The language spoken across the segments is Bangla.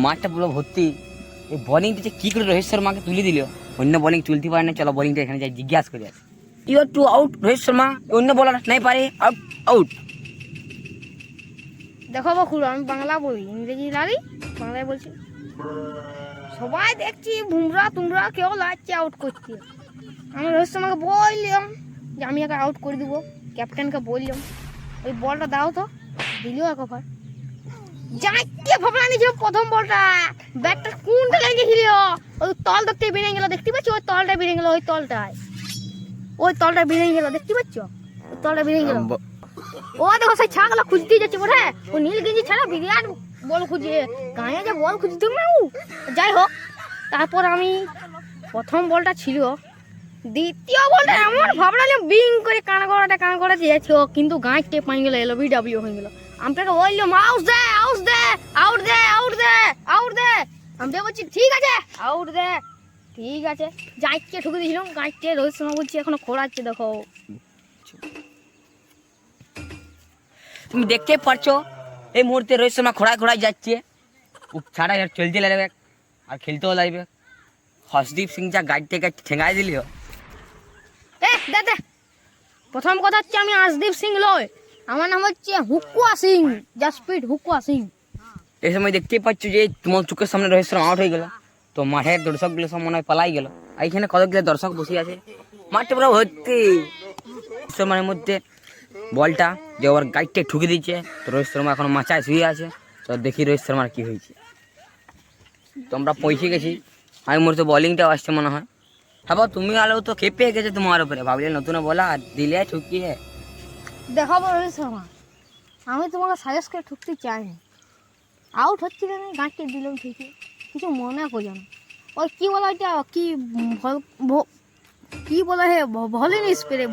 মাঠটা পুরো ভর্তি। এই বোলিংটা যে কী করে রোহিত শর্মাকে তুলে দিল, অন্য বোলিং তুলতে পারে না। চলো বোলিংটা এখানে যাই জিজ্ঞাসা করে আসি। You are too out Rohit Sharma, অন্য বলার নাই পারে, আউট আউট। দেখো বকুল, আমি বাংলা বলি, ইংরেজি জানি, বাংলায় বলছি। সবাই দেখছি বুমরা তোমরা কেউ লাগছে আউট করতে। আমি রোহিত শর্মাকে বললাম যে আমি একে আউট করে দেবো, ক্যাপ্টেনকে বললাম ওই বলটা দাও তো, দিলেও এক ওভার। যাইতে ভাবনা নিয়েছিল প্রথম বলটা, ব্যাটটা কোনটা লেগেছিল, ওই তলটাতে বেরিয়ে গেল, দেখতে পাচ্ছ? ওই তলটা বেরিয়ে গেল, ওই তলটা বেরিয়ে গেল, দেখতে পাচ্ছ? ওই তলটা বেরিয়ে গেল। ও দেখো সেই ছাগলা খুঁজতেই যাচ্ছে বোধ, ও নীল গেঞ্জি ছাড়া বিরাট বল খুঁজে, গায়ে যে বল খুঁজতে না। যাই হোক, তারপর আমি প্রথম বলটা ছিল, দ্বিতীয় বলটা এমন ভাবলাম বিং করে কানা করা দিয়েছে, কিন্তু গাঁ টেপ পাই গেল, LBW হয়ে গেল। আমটাকে বললাম আউট দে আউট দে আউট দে আউট দে আউট দে, আমি বলছি ঠিক আছে আউট দে, ঠিক আছে। গাঁটকে ঠুকে দিয়েছিলাম, গাঁটকে রোহিত শর্মা বলছি এখনো খোঁড়াচ্ছে। দেখো তুমি দেখতে পারছো এই মুহূর্তে রোহিত শর্মা খোড়ায় যাচ্ছে, ও ছাড়া আর চলতে লাগবে আর খেলতেও লাগবে। হর্ষদীপ সিং যা গাড়ি থেকে ঠেঙাই দিল। দে প্রথম কথা হচ্ছে আমি আশদীপ সিং লয়, আমার নাম হচ্ছে হুকুয়া সিং, জাসপ্রীত হুকুয়া সিং। এই সময় দেখতেই পাচ্ছ যে তোমার চোখের সামনে রোহিত শর্মা আউট হয়ে গেল, তো মাঠের দর্শকগুলো সব মনে হয় পালাই গেল। আর এখানে কতগুলো দর্শক বসে আছে, মাঠটা পুরো ভর্তি। রোহিত শর্মার মধ্যে বলটা যে ওর গাইডটা ঠুকে দিচ্ছে, তো রোহিত শর্মা এখন মাচায় শুয়ে আছে। তো দেখি রোহিত শর্মার কী হয়েছে। তো আমরা পৌঁছে গেছি, আমি মুহূর্তে বোলিংটাও আসছে মনে হয়। হ্যাঁ তুমি আলো তো খেপে গেছে তোমার উপরে, ভাবলে নতুন বলা আর দিলে ঠুকিয়ে। দেখাবো রোহিত শর্মা, আমি তোমাকে সাজেস্ট করে ঠুকতে চাইনি। আউট হচ্ছে না, গাঁটকে দিলাম ঠিকই, কিছু মনে করো না। ওই কী বলা ওইটা, কী বলা হে, ভলিন স্প্রে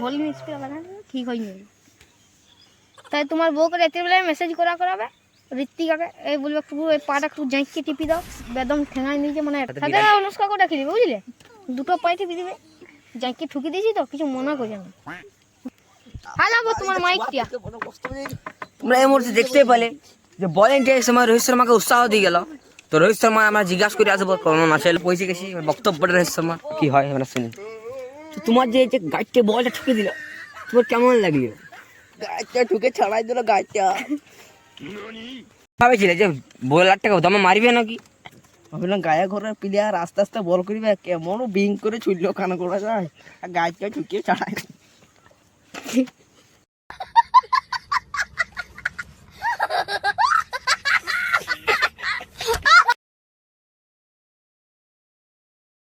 লাগা ঠিক হয়নি। তাই তোমার বউকে রাত্রিবেলায় মেসেজ করাবে, ঋত্বিকাকে এই বলবে একটু ওই পাটা একটু জাঁকিয়ে টিপি দাও, বেদম ঠেঙায় নিয়েছে, মানে সাথে অনুষ্কাকেও ডাকি দিবে, বুঝলে? দুটো পায়ে টিপি দিবে, জাঁকিয়ে ঠুকি দিয়েছি তো, কিছু মনে করো না। হালাবো তোমার মাইকটা। তোমরা এই মুহূর্তে দেখতে পেলে যে বোলিংটা এই সময় রোহিত শর্মাকে উৎসাহ দিয়ে গেল। তো রোহিত শর্মা আমরা জিজ্ঞাসা করে আসবো কেমন আছে, পৌঁছে গেছি বক্তব্যটা রোহিত শর্মা কি হয় আমরা শুনি। তো তোমার যে গাইডটা বলটা ঠুকে দিল, তোমার কেমন লাগলো? গাছটা ঠুকে ছাড়াই দিল গাছটা। ভাবেছিলে যে বোলারটাকে দমে মারিবে নাকি? ভাবলাম গায়ে ঘরের প্লেয়ার আস্তে আস্তে বল করিবে, কেমন বিং করে ছুটলো কানা করা যায়, আর গাছটা ঠুকিয়ে ছাড়াই